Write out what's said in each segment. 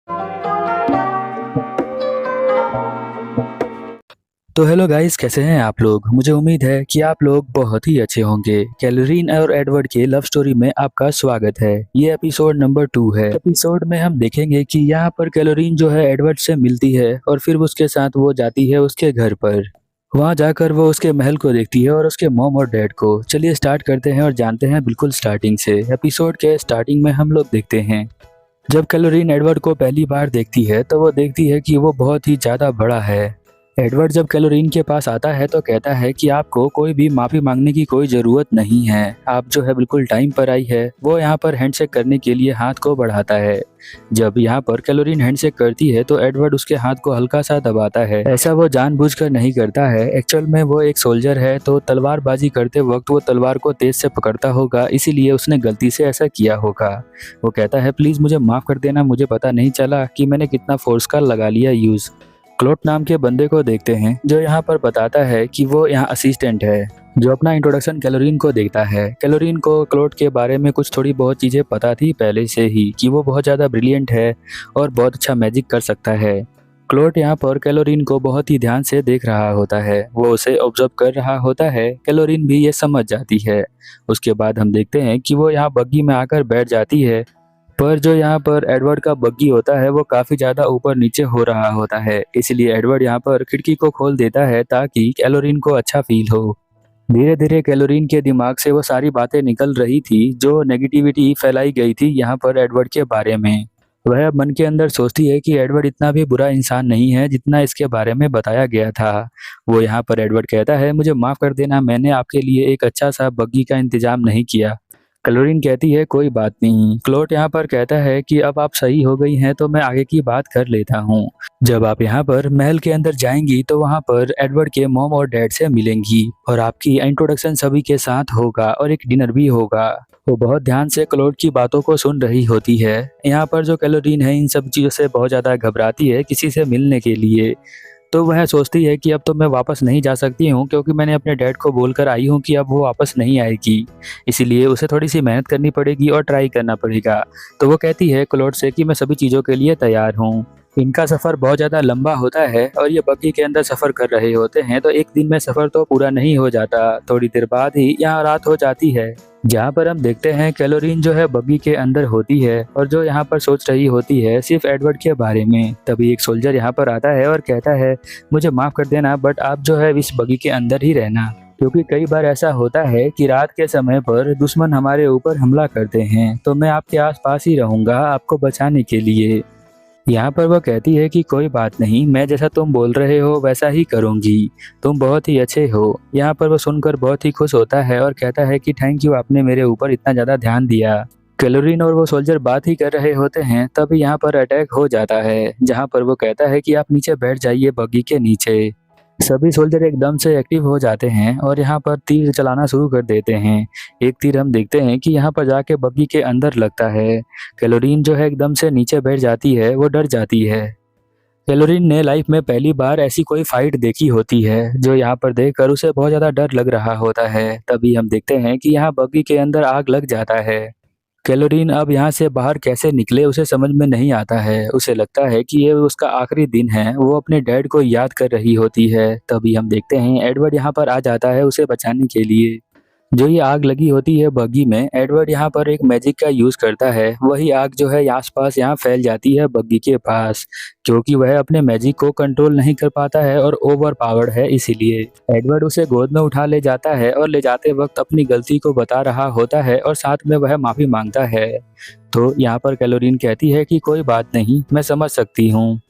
तो hello guys, कैसे हैं आप लोग। मुझे उम्मीद है कि आप लोग बहुत ही अच्छे होंगे। कैलोरीन और एडवर्ड के लव स्टोरी में आपका स्वागत है। ये एपिसोड नंबर 2 है। एपिसोड में हम देखेंगे कि यहाँ पर कैलोरीन जो है एडवर्ड से मिलती है और फिर उसके साथ वो जाती है उसके घर पर। वहाँ जाकर वो उसके महल को देखती है और उसके मॉम और डैड को। चलिए स्टार्ट करते हैं और जानते हैं बिल्कुल स्टार्टिंग से। एपिसोड के स्टार्टिंग में हम लोग देखते हैं जब कैलोरीन एडवर्ड को पहली बार देखती है तो वो देखती है कि वो बहुत ही ज्यादा बड़ा है। एडवर्ड जब कैलोरीन के पास आता है तो कहता है कि आपको कोई भी माफी मांगने की कोई जरूरत नहीं है, आप जो है बिल्कुल टाइम पर आई है। वो यहाँ पर हैंडशेक करने के लिए हाथ को बढ़ाता है। जब यहाँ पर कैलोरीन हैंडशेक करती है तो एडवर्ड उसके हाथ को हल्का सा दबाता है। ऐसा वो जानबूझकर नहीं करता है, एक्चुअल में वो एक सोल्जर है तो तलवारबाजी करते वक्त वो तलवार को तेज से पकड़ता होगा, इसीलिए उसने गलती से ऐसा किया होगा। वो कहता है प्लीज मुझे माफ कर देना, मुझे पता नहीं चला कि मैंने कितना फोर्स का लगा लिया यूज। क्लोट नाम के बंदे को देखते हैं जो यहाँ पर बताता है कि वो यहाँ असिस्टेंट है, जो अपना इंट्रोडक्शन कैलोरीन को देता है। कैलोरीन को क्लोट के बारे में कुछ थोड़ी बहुत चीज़ें पता थी पहले से ही कि वो बहुत ज़्यादा ब्रिलियंट है और बहुत अच्छा मैजिक कर सकता है। क्लोट यहाँ पर कैलोरीन को बहुत ही ध्यान से देख रहा होता है, वो उसे ऑब्जर्व कर रहा होता है। कैलोरीन भी ये समझ जाती है। उसके बाद हम देखते हैं कि वो यहाँ बग्गी में आकर बैठ जाती है, पर जो यहाँ पर एडवर्ड का बग्गी होता है वो काफी ज्यादा ऊपर नीचे हो रहा होता है, इसलिए एडवर्ड यहाँ पर खिड़की को खोल देता है ताकि कैलोरीन को अच्छा फील हो। धीरे धीरे कैलोरीन के दिमाग से वो सारी बातें निकल रही थी जो नेगेटिविटी फैलाई गई थी यहाँ पर एडवर्ड के बारे में। वह मन के अंदर सोचती है कि एडवर्ड इतना भी बुरा इंसान नहीं है जितना इसके बारे में बताया गया था। वो यहाँ पर एडवर्ड कहता है मुझे माफ कर देना, मैंने आपके लिए एक अच्छा सा बग्गी का इंतजाम नहीं किया। क्लोरीन कहती है कोई बात नहीं। क्लोट यहाँ पर कहता है कि अब आप सही हो गई हैं तो मैं आगे की बात कर लेता हूँ। जब आप यहाँ पर महल के अंदर जाएंगी तो वहाँ पर एडवर्ड के मॉम और डैड से मिलेंगी और आपकी इंट्रोडक्शन सभी के साथ होगा और एक डिनर भी होगा। वो बहुत ध्यान से क्लोट की बातों को सुन रही होती है। यहाँ पर जो कैलोरीन है इन सब चीज़ों से बहुत ज़्यादा घबराती है किसी से मिलने के लिए। तो वह सोचती है कि अब तो मैं वापस नहीं जा सकती हूँ क्योंकि मैंने अपने डैड को बोलकर आई हूँ कि अब वो वापस नहीं आएगी, इसीलिए उसे थोड़ी सी मेहनत करनी पड़ेगी और ट्राई करना पड़ेगा। तो वो कहती है क्लोड से कि मैं सभी चीज़ों के लिए तैयार हूँ। इनका सफ़र बहुत ज़्यादा लंबा होता है और ये बग्गी के अंदर सफ़र कर रहे होते हैं, तो एक दिन में सफ़र तो पूरा नहीं हो जाता, थोड़ी देर बाद ही यहाँ रात हो जाती है। जहाँ पर हम देखते हैं कैलोरीन जो है बग्गी के अंदर होती है और जो यहाँ पर सोच रही होती है सिर्फ एडवर्ड के बारे में। तभी एक सोल्जर यहाँ पर आता है और कहता है मुझे माफ़ कर देना, बट आप जो है इस बग्गी के अंदर ही रहना, क्योंकि कई बार ऐसा होता है कि रात के समय पर दुश्मन हमारे ऊपर हमला करते हैं, तो मैं आपके आसपास ही रहूंगा आपको बचाने के लिए। यहाँ पर वो कहती है कि कोई बात नहीं, मैं जैसा तुम बोल रहे हो वैसा ही करूँगी, तुम बहुत ही अच्छे हो। यहाँ पर वो सुनकर बहुत ही खुश होता है और कहता है कि थैंक यू, आपने मेरे ऊपर इतना ज़्यादा ध्यान दिया। कैलोरीन और वो सोल्जर बात ही कर रहे होते हैं तभी यहाँ पर अटैक हो जाता है, जहाँ पर वो कहता है कि आप नीचे बैठ जाइए बग्गी के नीचे। सभी सोल्जर एकदम से एक्टिव हो जाते हैं और यहाँ पर तीर चलाना शुरू कर देते हैं। एक तीर हम देखते हैं कि यहाँ पर जाके बग्गी के अंदर लगता है। कैलोरीन जो है एकदम से नीचे बैठ जाती है, वो डर जाती है। कैलोरीन ने लाइफ में पहली बार ऐसी कोई फाइट देखी होती है जो यहाँ पर देखकर उसे बहुत ज़्यादा डर लग रहा होता है। तभी हम देखते हैं कि यहाँ बग्गी के अंदर आग लग जाता है। कैलोरीन अब यहाँ से बाहर कैसे निकले उसे समझ में नहीं आता है। उसे लगता है कि ये उसका आखिरी दिन है, वो अपने डैड को याद कर रही होती है। तभी हम देखते हैं एडवर्ड यहाँ पर आ जाता है उसे बचाने के लिए। जो ये आग लगी होती है बग्गी में, एडवर्ड यहाँ पर एक मैजिक का यूज करता है, वही आग जो है आसपास यहाँ फैल जाती है बग्गी के पास, क्योंकि वह अपने मैजिक को कंट्रोल नहीं कर पाता है और ओवर पावर्ड है। इसीलिए एडवर्ड उसे गोद में उठा ले जाता है और ले जाते वक्त अपनी गलती को बता रहा होता है और साथ में वह माफी मांगता है। तो यहाँ पर कैलोरीन कहती है कि कोई बात नहीं, मैं समझ सकती हूँ।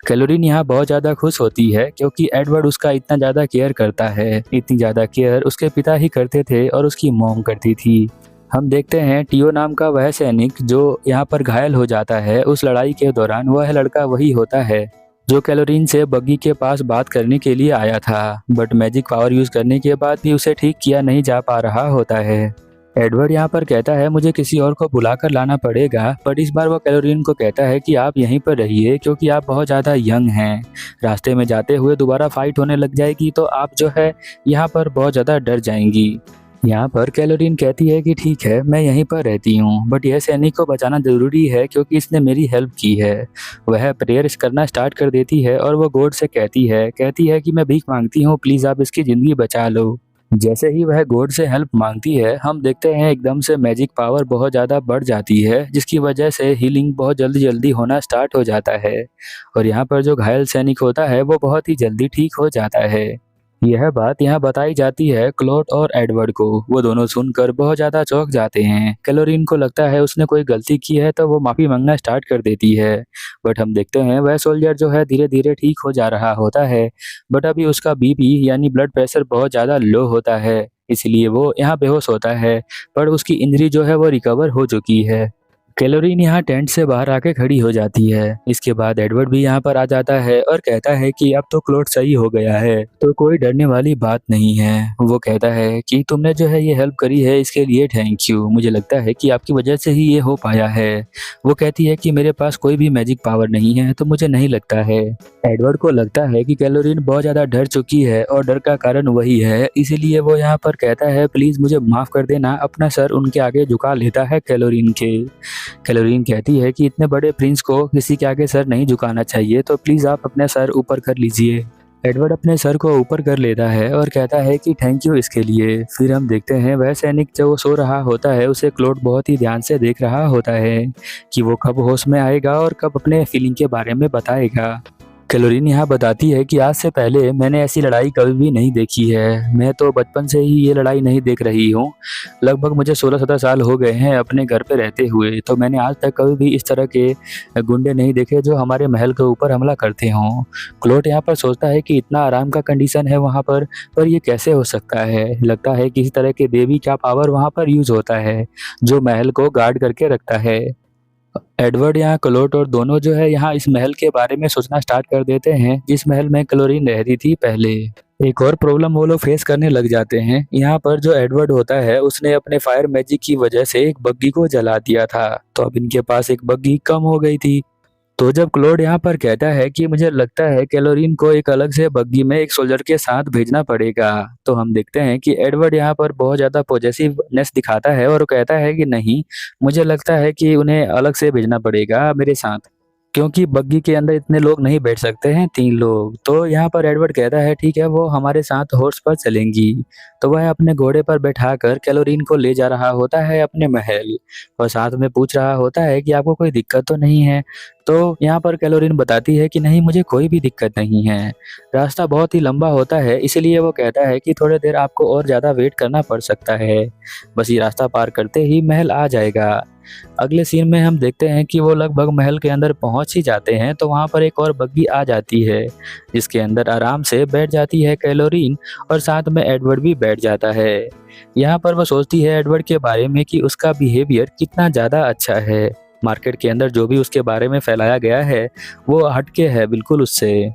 कैलोरीन यहाँ बहुत ज़्यादा खुश होती है क्योंकि एडवर्ड उसका इतना ज़्यादा केयर करता है। इतनी ज़्यादा केयर उसके पिता ही करते थे और उसकी मॉम करती थी। हम देखते हैं टियो नाम का वह सैनिक जो यहाँ पर घायल हो जाता है उस लड़ाई के दौरान, वह लड़का वही होता है जो कैलोरीन से बग्गी के पास बात करने के लिए आया था, बट मैजिक पावर यूज़ करने के बाद भी उसे ठीक किया नहीं जा पा रहा होता है। एडवर्ड यहाँ पर कहता है मुझे किसी और को बुलाकर लाना पड़ेगा, पर इस बार वो कैलोरीन को कहता है कि आप यहीं पर रहिए क्योंकि आप बहुत ज़्यादा यंग हैं। रास्ते में जाते हुए दोबारा फाइट होने लग जाएगी तो आप जो है यहाँ पर बहुत ज़्यादा डर जाएंगी। यहाँ पर कैलोरीन कहती है कि ठीक है, मैं यहीं पर रहती हूँ, बट यह सैनिक को बचाना ज़रूरी है क्योंकि इसने मेरी हेल्प की है। वह प्रेयर करना स्टार्ट कर देती है और वो गॉड से कहती है कि मैं भीख मांगती हूँ, प्लीज़ आप इसकी ज़िंदगी बचा लो। जैसे ही वह गॉड से हेल्प मांगती है, हम देखते हैं एकदम से मैजिक पावर बहुत ज़्यादा बढ़ जाती है, जिसकी वजह से हीलिंग बहुत जल्दी-जल्दी होना स्टार्ट हो जाता है और यहाँ पर जो घायल सैनिक होता है, वो बहुत ही जल्दी ठीक हो जाता है। यह बात यहाँ बताई जाती है क्लोट और एडवर्ड को। वो दोनों सुनकर बहुत ज़्यादा चौंक जाते हैं। कैलोरीन को लगता है उसने कोई गलती की है तो वो माफ़ी मांगना स्टार्ट कर देती है। बट हम देखते हैं वह सोल्जर जो है धीरे-धीरे ठीक हो जा रहा होता है। बट अभी उसका बीपी यानी ब्लड प्रेशर बहुत ज़्यादा लो होता है, इसलिए वो यहाँ बेहोश होता है। पर उसकी इंजरी जो है वो रिकवर हो चुकी है। कैलोरीन यहाँ टेंट से बाहर आके खड़ी हो जाती है। इसके बाद एडवर्ड भी यहाँ पर आ जाता है और कहता है कि अब तो क्लोट सही हो गया है, तो कोई डरने वाली बात नहीं है। वो कहता है कि तुमने जो है ये हेल्प करी है, इसके लिए थैंक यू। मुझे लगता है कि आपकी वजह से ही ये हो पाया है। वो कहती है कि मेरे पास कोई भी मैजिक पावर नहीं है, तो मुझे नहीं लगता है। एडवर्ड को लगता है कि कैलोरीन बहुत ज़्यादा डर चुकी है और डर का कारण वही है, इसीलिए वो यहाँ पर कहता है प्लीज़ मुझे माफ़ कर देना। अपना सर उनके आगे झुका लेता है कैलोरीन के। कैलोरीन कहती है कि इतने बड़े प्रिंस को किसी के आगे सर नहीं झुकाना चाहिए, तो प्लीज़ आप अपने सर ऊपर कर लीजिए। एडवर्ड अपने सर को ऊपर कर लेता है और कहता है कि थैंक यू इसके लिए। फिर हम देखते हैं वह सैनिक जो सो रहा होता है, उसे क्लोट बहुत ही ध्यान से देख रहा होता है कि वो कब होश में आएगा और कब अपने फीलिंग के बारे में बताएगा। कैलोरीन यहाँ बताती है कि आज से पहले मैंने ऐसी लड़ाई कभी भी नहीं देखी है। मैं तो बचपन से ही ये लड़ाई नहीं देख रही हूँ। लगभग मुझे 16-17 साल हो गए हैं अपने घर पे रहते हुए, तो मैंने आज तक कभी भी इस तरह के गुंडे नहीं देखे जो हमारे महल के ऊपर हमला करते हों। क्लोट यहाँ पर सोचता है कि इतना आराम का कंडीशन है वहाँ पर ये कैसे हो सकता है। लगता है किसी तरह के देवी का पावर वहाँ पर यूज होता है, जो महल को गार्ड करके रखता है। एडवर्ड यहाँ क्लोट और दोनों जो है यहाँ इस महल के बारे में सोचना स्टार्ट कर देते हैं, जिस महल में क्लोरीन रहती थी पहले। एक और प्रॉब्लम वो लोग फेस करने लग जाते हैं। यहाँ पर जो एडवर्ड होता है उसने अपने फायर मैजिक की वजह से एक बग्गी को जला दिया था, तो अब इनके पास एक बग्गी कम हो गई थी। तो जब क्लोड यहाँ पर कहता है कि मुझे लगता है कैलोरीन को एक अलग से बग्गी में एक सोल्जर के साथ भेजना पड़ेगा, तो हम देखते हैं कि एडवर्ड यहाँ पर बहुत ज़्यादा पॉजिटिवनेस दिखाता है और कहता है कि नहीं, मुझे लगता है कि उन्हें अलग से भेजना पड़ेगा मेरे साथ, क्योंकि बग्गी के अंदर इतने लोग नहीं बैठ सकते हैं, 3 लोग। तो यहाँ पर एडवर्ड कहता है ठीक है, वो हमारे साथ हॉर्स पर चलेंगी। तो वह अपने घोड़े पर बैठाकर कैलोरीन को ले जा रहा होता है अपने महल और साथ में पूछ रहा होता है कि आपको कोई दिक्कत तो नहीं है। तो यहाँ पर कैलोरीन बताती है कि नहीं, मुझे कोई भी दिक्कत नहीं है। रास्ता बहुत ही लंबा होता है, इसलिए वो कहता है कि थोड़ी देर आपको और ज़्यादा वेट करना पड़ सकता है। बस ये रास्ता पार करते ही महल आ जाएगा। अगले सीन में हम देखते हैं कि वो लगभग महल के अंदर पहुंच ही जाते हैं, तो वहां पर एक और बग्गी आ जाती है, जिसके अंदर आराम से बैठ जाती है कैलोरीन और साथ में एडवर्ड भी बैठ जाता है। यहाँ पर वो सोचती है एडवर्ड के बारे में कि उसका बिहेवियर कितना ज़्यादा अच्छा है। मार्केट के अंदर जो भी उसके बारे में फैलाया गया है वो हटके है बिल्कुल उससे।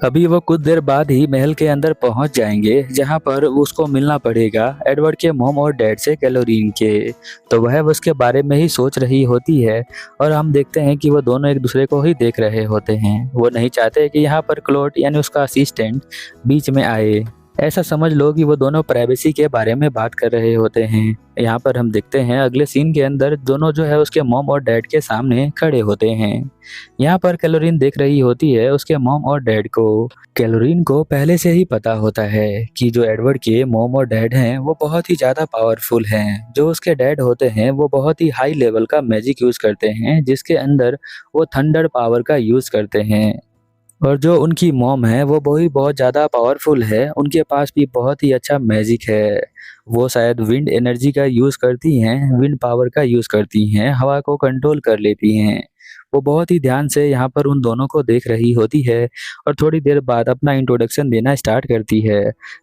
अभी वो कुछ देर बाद ही महल के अंदर पहुंच जाएंगे, जहां पर उसको मिलना पड़ेगा एडवर्ड के मॉम और डैड से कैलोरीन के। तो वह उसके बारे में ही सोच रही होती है और हम देखते हैं कि वो दोनों एक दूसरे को ही देख रहे होते हैं। वो नहीं चाहते कि यहाँ पर क्लोट यानी उसका असिस्टेंट बीच में आए। ऐसा समझ लो कि वो दोनों प्राइवेसी के बारे में बात कर रहे होते हैं। यहाँ पर हम देखते हैं अगले सीन के अंदर दोनों जो है उसके मॉम और डैड के सामने खड़े होते हैं। यहाँ पर कैलोरीन देख रही होती है उसके मॉम और डैड को। कैलोरीन को पहले से ही पता होता है कि जो एडवर्ड के मॉम और डैड हैं वो बहुत ही ज़्यादा पावरफुल हैं। जो उसके डैड होते हैं वो बहुत ही हाई लेवल का मैजिक यूज़ करते हैं, जिसके अंदर वो थंडर पावर का यूज़ करते हैं। और जो उनकी मॉम है वो भी बहुत ज़्यादा पावरफुल है, उनके पास भी बहुत ही अच्छा मैजिक है। वो शायद विंड एनर्जी का यूज़ करती हैं, विंड पावर का यूज़ करती हैं, हवा को कंट्रोल कर लेती हैं। वो बहुत ही ध्यान से यहाँ पर उन दोनों को देख रही होती है और थोड़ी देर बाद अपना इंट्रोडक्शन देना स्टार्ट करती है।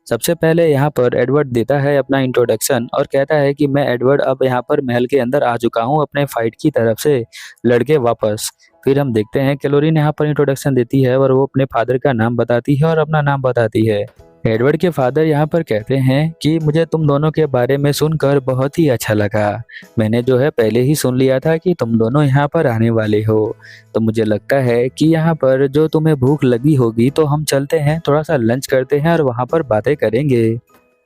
सबसे पहले यहाँ पर एडवर्ड देता है अपना इंट्रोडक्शन और कहता है कि मैं एडवर्ड अब यहाँ पर महल के अंदर आ चुका हूँ अपने फाइट की तरफ से लड़के वापस। फिर हम देखते हैं कैलोरीन यहाँ पर इंट्रोडक्शन देती है और वो अपने फादर का नाम बताती है और अपना नाम बताती है। एडवर्ड के फादर यहाँ पर कहते हैं कि मुझे तुम दोनों के बारे में सुनकर बहुत ही अच्छा लगा। मैंने जो है पहले ही सुन लिया था कि तुम दोनों यहाँ पर आने वाले हो, तो मुझे लगता है कि यहाँ पर जो तुम्हें भूख लगी होगी, तो हम चलते हैं, थोड़ा सा लंच करते हैं और वहाँ पर बातें करेंगे।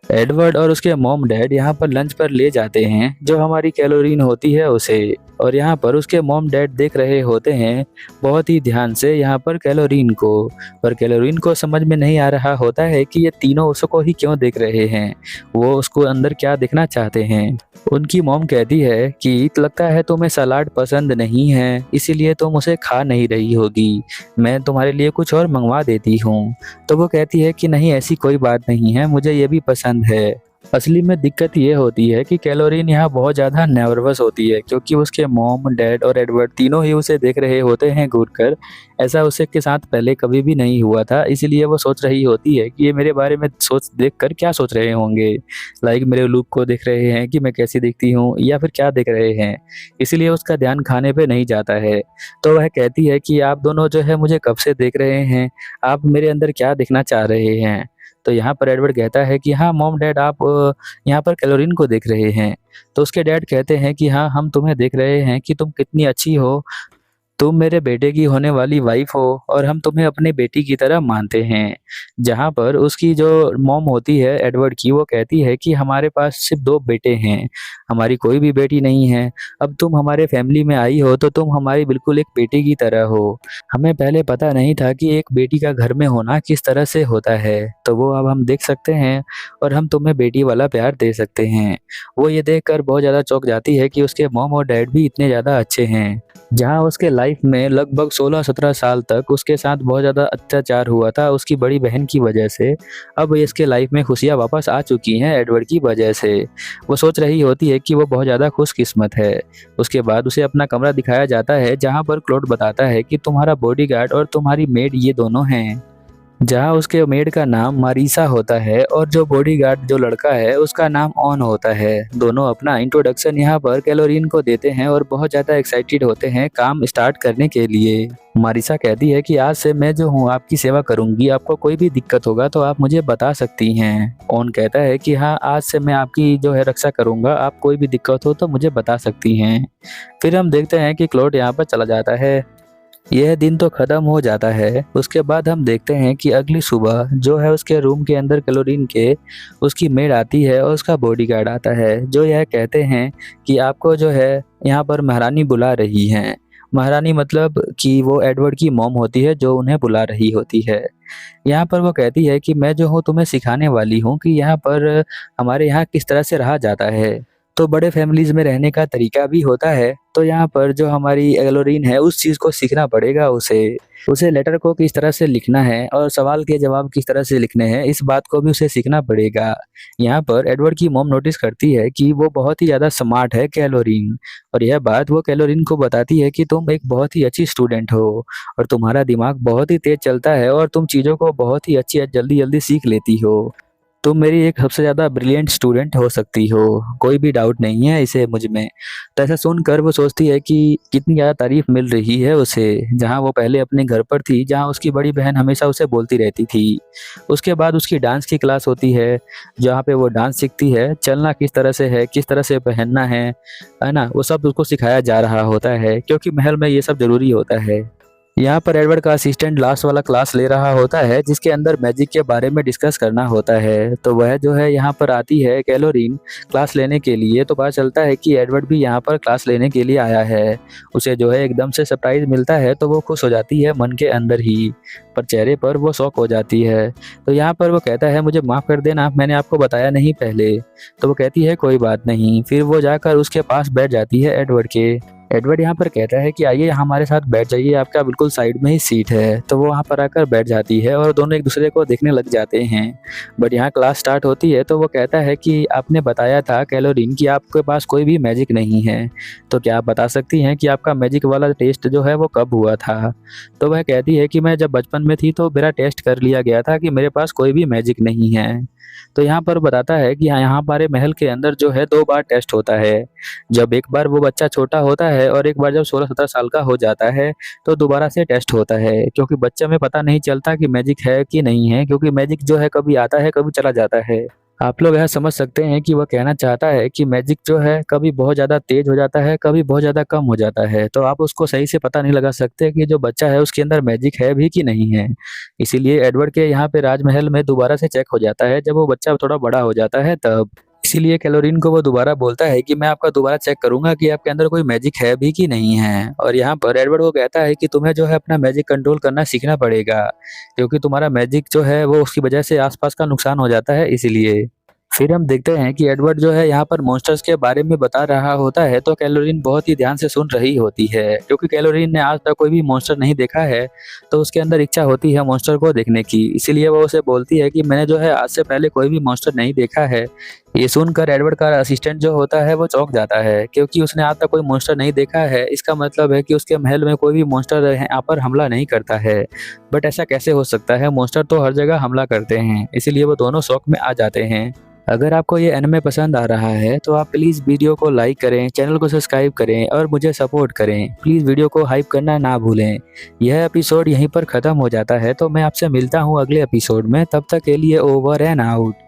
एडवर्ड और उसके मॉम डैड यहाँ पर लंच पर ले जाते हैं जो हमारी कैलोरीन होती है उसे। और यहाँ पर उसके मॉम डैड देख रहे होते हैं बहुत ही ध्यान से यहाँ पर कैलोरीन को। पर कैलोरीन को समझ में नहीं आ रहा होता है कि ये तीनों उसको ही क्यों देख रहे हैं, वो उसको अंदर क्या देखना चाहते हैं। उनकी मॉम कहती है कि लगता है तुम्हें सलाद पसंद नहीं है, इसीलिए तुम उसे खा नहीं रही होगी, मैं तुम्हारे लिए कुछ और मंगवा देती हूँ। तो वो कहती है कि नहीं, ऐसी कोई बात नहीं है, मुझे ये भी पसंद है। असली में दिक्कत ये होती है कि कैलोरीन यहाँ बहुत ज़्यादा नर्वस होती है क्योंकि उसके मॉम डैड और एडवर्ड तीनों ही उसे देख रहे होते हैं घूरकर। ऐसा उसे के साथ पहले कभी भी नहीं हुआ था, इसलिए वो सोच रही होती है कि ये मेरे बारे में सोच देख कर क्या सोच रहे होंगे। लाइक मेरे लुक को देख रहे हैं कि मैं कैसी दिखती हूँ या फिर क्या देख रहे हैं, इसलिए उसका ध्यान खाने पे नहीं जाता है। तो वह कहती है कि आप दोनों जो है मुझे कब से देख रहे हैं, आप मेरे अंदर क्या देखना चाह रहे हैं। तो यहाँ पर एडवर्ड कहता है कि हाँ मॉम डैड, आप यहाँ पर कैलोरीन को देख रहे हैं। तो उसके डैड कहते हैं कि हाँ, हम तुम्हें देख रहे हैं कि तुम कितनी अच्छी हो, तुम मेरे बेटे की होने वाली वाइफ हो और हम तुम्हें अपनी बेटी की तरह मानते हैं। जहाँ पर उसकी जो मॉम होती है एडवर्ड की, वो कहती है कि हमारे पास सिर्फ 2 बेटे हैं, हमारी कोई भी बेटी नहीं है। अब तुम हमारे फैमिली में आई हो तो तुम हमारी बिल्कुल एक बेटी की तरह हो। हमें पहले पता नहीं था कि एक बेटी का घर में होना किस तरह से होता है, तो वो अब हम देख सकते हैं और हम तुम्हें बेटी वाला प्यार दे सकते हैं। वो ये देखकर बहुत ज़्यादा चौंक जाती है कि उसके मॉम और डैड भी इतने ज़्यादा अच्छे हैं। जहाँ उसके लाइफ में लगभग 16-17 साल तक उसके साथ बहुत ज़्यादा अत्याचार हुआ था उसकी बड़ी बहन की वजह से, अब इसके लाइफ में खुशियाँ वापस आ चुकी हैं एडवर्ड की वजह से। वो सोच रही होती है कि वो बहुत ज़्यादा खुशकिस्मत है। उसके बाद उसे अपना कमरा दिखाया जाता है जहाँ पर क्लोड बताता है कि तुम्हारा बॉडीगार्ड और तुम्हारी मेड ये दोनों हैं। जहाँ उसके मेड का नाम मारिसा होता है और जो बॉडीगार्ड जो लड़का है उसका नाम ऑन होता है। दोनों अपना इंट्रोडक्शन यहाँ पर कैलोरीन को देते हैं और बहुत ज़्यादा एक्साइटेड होते हैं काम स्टार्ट करने के लिए। मारिसा कहती है कि आज से मैं जो हूँ आपकी सेवा करूंगी, आपको कोई भी दिक्कत होगा तो आप मुझे बता सकती हैं। ऑन कहता है कि हाँ, आज से मैं आपकी जो है रक्षा करूंगा, आप कोई भी दिक्कत हो तो मुझे बता सकती हैं। फिर हम देखते हैं कि क्लोड यहाँ पर चला जाता है। यह दिन तो ख़त्म हो जाता है। उसके बाद हम देखते हैं कि अगली सुबह जो है उसके रूम के अंदर कैलोरीन के उसकी मेड आती है और उसका बॉडीगार्ड आता है, जो यह कहते हैं कि आपको जो है यहाँ पर महारानी बुला रही हैं। महारानी मतलब कि वो एडवर्ड की मॉम होती है जो उन्हें बुला रही होती है। यहाँ पर वो कहती है कि मैं जो हूँ तुम्हें सिखाने वाली हूँ कि यहाँ पर हमारे यहाँ किस तरह से रहा जाता है। तो बड़े फैमिलीज में रहने का तरीका भी होता है, तो यहाँ पर जो हमारी एलोरीन है उस चीज़ को सीखना पड़ेगा उसे। उसे लेटर को किस तरह से लिखना है और सवाल के जवाब किस तरह से लिखने हैं, इस बात को भी उसे सीखना पड़ेगा। यहाँ पर एडवर्ड की मॉम नोटिस करती है कि वो बहुत ही ज़्यादा स्मार्ट है कैलोरीन, और यह बात वो कैलोरीन को बताती है कि तुम एक बहुत ही अच्छी स्टूडेंट हो और तुम्हारा दिमाग बहुत ही तेज चलता है और तुम चीज़ों को बहुत ही अच्छी जल्दी जल्दी सीख लेती हो। तुम मेरी एक सबसे ज़्यादा ब्रिलियंट स्टूडेंट हो सकती हो, कोई भी डाउट नहीं है इसे मुझ में। तो ऐसा सुनकर वो सोचती है कि कितनी ज़्यादा तारीफ मिल रही है उसे, जहाँ वो पहले अपने घर पर थी, जहाँ उसकी बड़ी बहन हमेशा उसे बोलती रहती थी। उसके बाद उसकी डांस की क्लास होती है, जहाँ पे वो डांस सीखती है, चलना किस तरह से है, किस तरह से पहनना है ना, वो सब उसको सिखाया जा रहा होता है क्योंकि महल में ये सब ज़रूरी होता है। यहाँ पर एडवर्ड का असिस्टेंट लास्ट वाला क्लास ले रहा होता है जिसके अंदर मैजिक के बारे में डिस्कस करना होता है। तो वह जो है यहाँ पर आती है कैलोरीन क्लास लेने के लिए, तो पता चलता है कि एडवर्ड भी यहाँ पर क्लास लेने के लिए आया है। उसे जो है एकदम से सरप्राइज मिलता है तो वो खुश हो जाती है मन के अंदर ही, पर चेहरे पर वो शॉक हो जाती है। तो यहाँ पर वो कहता है मुझे माफ़ कर देना, मैंने आपको बताया नहीं पहले। तो वो कहती है कोई बात नहीं। फिर वो जाकर उसके पास बैठ जाती है एडवर्ड के। एडवर्ड यहाँ पर कहता है कि आइए हमारे साथ बैठ जाइए, आपका बिल्कुल साइड में ही सीट है। तो वो वहाँ पर आकर बैठ जाती है और दोनों एक दूसरे को देखने लग जाते हैं। बट यहाँ क्लास स्टार्ट होती है तो वो कहता है कि आपने बताया था कैलोरीन कि आपके पास कोई भी मैजिक नहीं है, तो क्या आप बता सकती हैं कि आपका मैजिक वाला टेस्ट जो है वो कब हुआ था। तो वह कहती है कि मैं जब बचपन में थी तो मेरा टेस्ट कर लिया गया था कि मेरे पास कोई भी मैजिक नहीं है। तो यहाँ पर बताता है कि यहाँ हमारे महल के अंदर जो है 2 बार टेस्ट होता है। जब एक बार वो बच्चा छोटा होता है और एक बार जब 16-17 साल का हो जाता है तो दोबारा से टेस्ट होता है, क्योंकि बच्चे में पता नहीं चलता कि मैजिक है कि नहीं है, क्योंकि मैजिक जो है कभी आता है कभी चला जाता है। आप लोग यह समझ सकते हैं कि वह कहना चाहता है कि मैजिक जो है कभी बहुत ज़्यादा तेज हो जाता है, कभी बहुत ज़्यादा कम हो जाता है। तो आप उसको सही से पता नहीं लगा सकते कि जो बच्चा है उसके अंदर मैजिक है भी कि नहीं है। इसीलिए एडवर्ड के यहाँ पे राजमहल में दोबारा से चेक हो जाता है जब वो बच्चा थोड़ा बड़ा हो जाता है तब। इसीलिए कैलोरीन को वो दोबारा बोलता है कि मैं आपका दोबारा चेक करूंगा कि आपके अंदर कोई मैजिक है भी कि नहीं है। और यहाँ पर एडवर्ड को कहता है कि तुम्हें जो है अपना मैजिक कंट्रोल करना सीखना पड़ेगा, क्योंकि तुम्हारा मैजिक जो है वो उसकी वजह से आसपास का नुकसान हो जाता है इसीलिए। फिर हम देखते हैं कि एडवर्ड जो है यहाँ पर मॉन्स्टर्स के बारे में बता रहा होता है, तो कैलोरीन बहुत ही ध्यान से सुन रही होती है, क्योंकि कैलोरीन ने आज तक कोई भी मॉन्स्टर नहीं देखा है। तो उसके अंदर इच्छा होती है मॉन्स्टर को देखने की, इसीलिए वो उसे बोलती है कि मैंने जो है आज से पहले कोई भी मॉन्स्टर नहीं देखा है। ये सुनकर एडवर्ड का असिस्टेंट जो होता है वो चौंक जाता है, क्योंकि उसने आज तक कोई मॉन्स्टर नहीं देखा है। इसका मतलब है कि उसके महल में कोई भी मॉन्स्टर यहाँ पर हमला नहीं करता है। बट ऐसा कैसे हो सकता है, मॉन्स्टर तो हर जगह हमला करते हैं। इसीलिए वो दोनों शौक में आ जाते हैं। अगर आपको ये एनिमे पसंद आ रहा है तो आप प्लीज़ वीडियो को लाइक करें, चैनल को सब्सक्राइब करें और मुझे सपोर्ट करें। प्लीज़ वीडियो को हाइप करना ना भूलें। यह एपिसोड यहीं पर ख़त्म हो जाता है, तो मैं आपसे मिलता हूँ अगले एपिसोड में। तब तक के लिए ओवर एंड आउट।